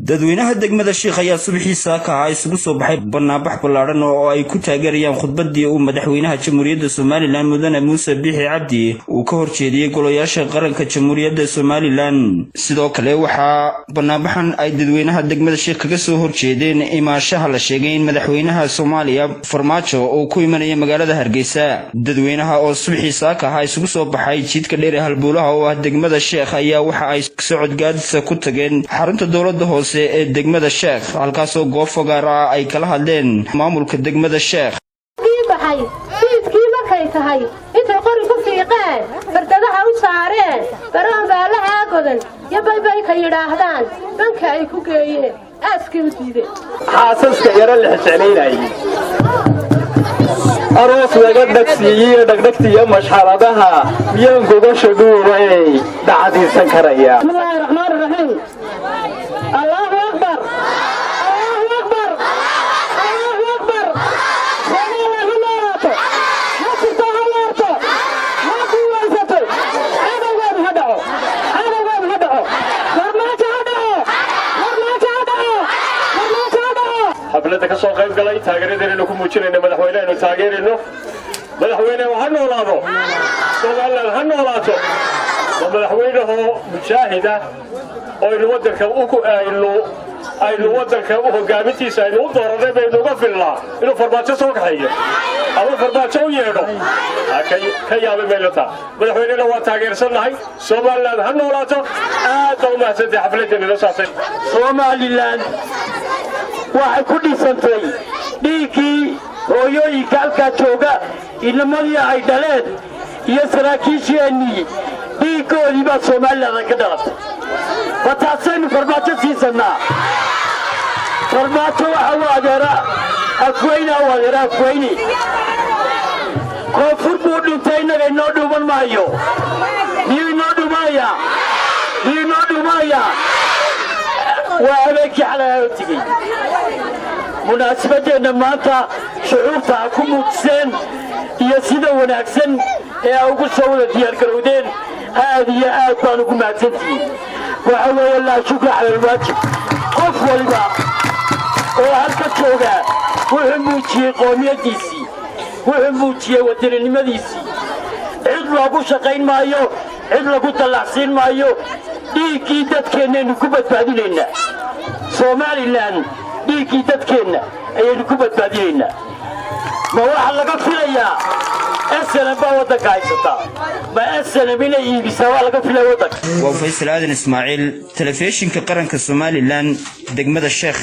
dadweynaha degmada Sheekh ayaa subaxiisa ka ah isugu soo baxay barnaamij ballaaran oo ay ku taageerayaan khudbadii uu madaxweynaha Jamhuuriyadda Soomaaliland Mudane Muuse Biixi Cabdi uu ka horjeediyay golayaasha qaranka Jamhuuriyadda Soomaaliland sidoo kale waxa barnaamijkan ay dadweynaha degmada Sheekh kaga soo horjeedeen imaashaha la sheegay in madaxweynaha Soomaaliya Farmaajo oo ku imanaya magaalada Hargeysa dadweynaha oo subaxiisa ka ah isugu soo baxay jidka dheer halbuulaha oo ah degmada Sheekh ayaa waxa ay socod gaadisa ku tageen xarunta dawladda hoose ee degmada Sheekh halkaas oo goob fogaar ah ay kala hadleen maamulka degmada Sheekh fiidkii markay tahay intay qori ku fiiqeen bardadaha u saareen baroon baalaha godan iyo baybay ka yidhaahdaan danka ay ku geeyeen aaskii u diideen xaasaska yara la xiseenaynayay aroos laga dhagsiiyay dhagdhagtiya mashxaradaha miyaan gogosha dhuuray dhacdiisan karaya bismillahir rahmaanir rahiim Allahu akbar حفلة كسو قيب قلي تاغيرين إنه كموجين مدحوينه إنه تاغيرينه مدحوينه وهنو ولاده سوالان هنو ولاده ومدحوينه مشاهدة وإنه ودرك إنه ودرك قامتيسا إنه ضرر بينه وقف الله إنه فرماتش سوق حيه أو فرماتش ويهنو كي يابي ميلتا مدحوينه هو تاغير سنهي سوالان هنو ولاده آدو مهتدي حفلة إنه ساسي سوماليلاند waxay ku dhisantay dhiigii hooyooyinka halkaa jooga inamadii ay dhaleen iyo saraakiisheenii dhiigoodii baa Soomaaliland ka dhalatay wataasaynu farmaajo siisanaa farmaajo waxa uu adeeraa afweyne koonfur buu dhintay inaga inoo dhuuman maayo miyuu inoo dhuumaya waa habeenkii xalay tigay munaasabadeenna maanta shucuurta ku muujiseen iyo sida wanaagsan ee ugu soo wada diyaargarowdeen aad iyo aad baan ugu mahadsantihiin waxa weeye laa shukra cala alwaajib qof waliba oo halka jooga wuxuu muujiyey qoomiyadiisii wuxuu muujiyey wadaninimadiisii cid loogu shaqayn maayo cid lagu dallacsiin maayo dhiiggii dadkeennaynu ku badbaadinaynaa Soomaaliland dhiiggii dadkeenna ayaynu ku badbaadinaynaa ma waxa laga filayaa SNM baa waddanka haysataa ma SNM inay iibisaa waa laga filaya waddanka waa Faysal Aadan Ismaaciil telefishinka qaranka Soomaaliland degmada Sheekh